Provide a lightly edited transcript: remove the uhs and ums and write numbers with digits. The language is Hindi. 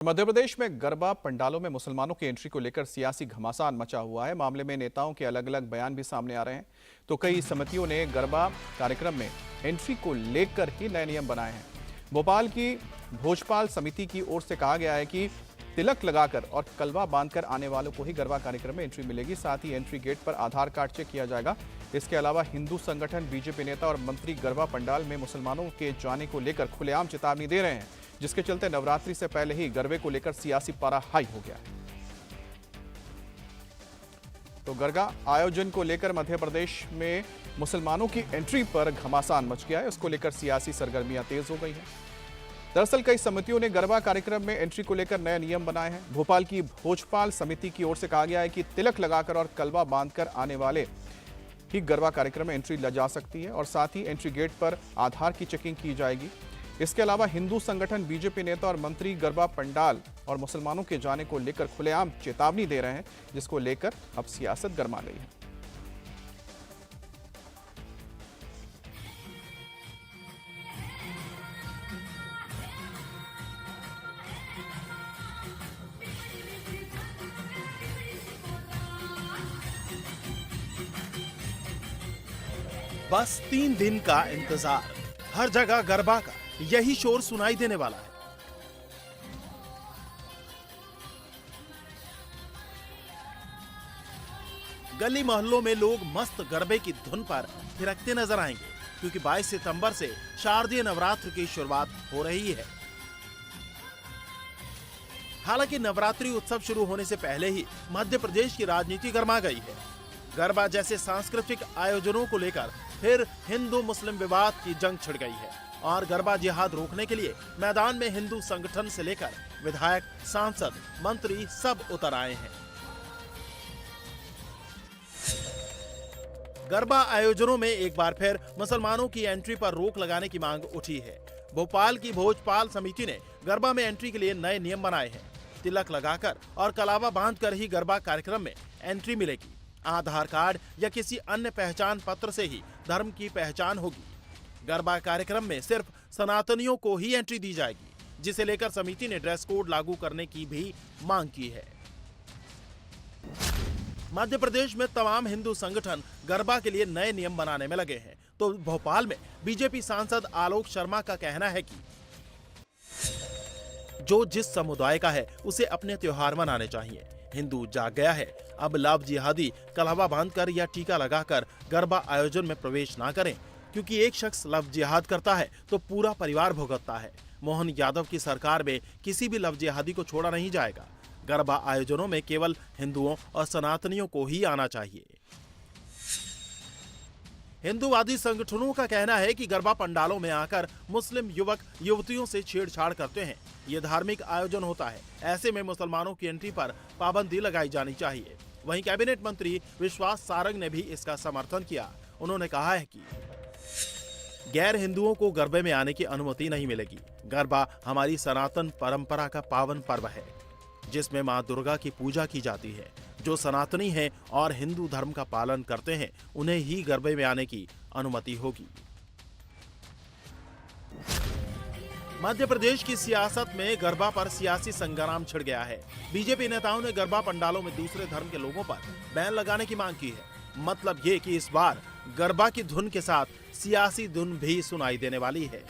मध्य प्रदेश में गरबा पंडालों में मुसलमानों की एंट्री को लेकर सियासी घमासान मचा हुआ है। मामले में नेताओं के अलग अलग बयान भी सामने आ रहे हैं। तो कई समितियों ने गरबा कार्यक्रम में एंट्री को लेकर ही नए नियम बनाए हैं। भोपाल की भोजपाल समिति की ओर से कहा गया है कि तिलक लगाकर और कलवा बांधकर आने वालों को ही गरबा कार्यक्रम में एंट्री मिलेगी। साथ ही एंट्री गेट पर आधार कार्ड चेक किया जाएगा। इसके अलावा हिंदू संगठन, बीजेपी नेता और मंत्री गरबा पंडाल में मुसलमानों के जाने को लेकर खुलेआम चेतावनी दे रहे हैं, जिसके चलते नवरात्रि से पहले ही गरबे को लेकर सियासी पारा हाई हो गया है। तो गरबा आयोजन को लेकर मध्य प्रदेश में मुसलमानों की एंट्री पर घमासान मच गया है। उसको लेकर सियासी सरगर्मियां तेज हो गई हैं। दरअसल कई समितियों ने गरबा कार्यक्रम में एंट्री को लेकर नए नियम बनाए हैं। भोपाल की भोजपाल समिति की ओर से कहा गया है कि तिलक लगाकर और कलवा बांधकर आने वाले ही गरबा कार्यक्रम में एंट्री ली जा सकती है और साथ ही एंट्री गेट पर आधार की चेकिंग की जाएगी। इसके अलावा हिंदू संगठन, बीजेपी नेता और मंत्री गरबा पंडाल और मुसलमानों के जाने को लेकर खुलेआम चेतावनी दे रहे हैं, जिसको लेकर अब सियासत गरमा गई है। बस 3 दिन का इंतजार, हर जगह गरबा का यही शोर सुनाई देने वाला है। गली मोहल्लों में लोग मस्त गरबे की धुन पर थिरकते नजर आएंगे, क्योंकि 22 सितंबर से शारदीय नवरात्र की शुरुआत हो रही है। हालांकि नवरात्रि उत्सव शुरू होने से पहले ही मध्य प्रदेश की राजनीति गर्मा गई है। गरबा जैसे सांस्कृतिक आयोजनों को लेकर फिर हिंदू मुस्लिम विवाद की जंग छिड़ गई है और गरबा जिहाद रोकने के लिए मैदान में हिंदू संगठन से लेकर विधायक, सांसद, मंत्री सब उतर आए हैं। गरबा आयोजनों में एक बार फिर मुसलमानों की एंट्री पर रोक लगाने की मांग उठी है। भोपाल की भोजपाल समिति ने गरबा में एंट्री के लिए नए नियम बनाए हैं। तिलक लगाकर और कलावा बांधकर ही गरबा कार्यक्रम में एंट्री मिलेगी। आधार कार्ड या किसी अन्य पहचान पत्र से ही धर्म की पहचान होगी। गरबा कार्यक्रम में सिर्फ सनातनियों को ही एंट्री दी जाएगी, जिसे लेकर समिति ने ड्रेस कोड लागू करने की भी मांग की है। मध्य प्रदेश में तमाम हिंदू संगठन गरबा के लिए नए नियम बनाने में लगे हैं। तो भोपाल में बीजेपी सांसद आलोक शर्मा का कहना है कि जो जिस समुदाय का है उसे अपने त्योहार मनाने चाहिए। हिंदू जाग गया है, अब लव जिहादी कलवा बांधकर या टीका लगाकर गरबा आयोजन में प्रवेश ना करें, क्योंकि एक शख्स लव जिहाद करता है तो पूरा परिवार भुगतता है। मोहन यादव की सरकार में किसी भी लव जिहादी को छोड़ा नहीं जाएगा। गरबा आयोजनों में केवल हिंदुओं और सनातनियों को ही आना चाहिए। हिंदूवादी संगठनों का कहना है कि गरबा पंडालों में आकर मुस्लिम युवक युवतियों से छेड़छाड़ करते हैं। ये धार्मिक आयोजन होता है, ऐसे में मुसलमानों की एंट्री पर पाबंदी लगाई जानी चाहिए। वहीं कैबिनेट मंत्री विश्वास सारंग ने भी इसका समर्थन किया। उन्होंने कहा है कि गैर हिंदुओं को गरबे में आने की अनुमति नहीं मिलेगी। गरबा हमारी सनातन परंपरा का पावन पर्व है, जिसमें मां दुर्गा की पूजा की जाती है। जो सनातनी हैं और हिंदू धर्म का पालन करते हैं, उन्हें ही गरबे में आने की अनुमति होगी। मध्य प्रदेश की सियासत में गरबा पर सियासी संग्राम छिड़ गया है। बीजेपी नेताओं ने गरबा पंडालों में दूसरे धर्म के लोगों पर बैन लगाने की मांग की है। मतलब ये कि इस बार गरबा की धुन के साथ सियासी धुन भी सुनाई देने वाली है।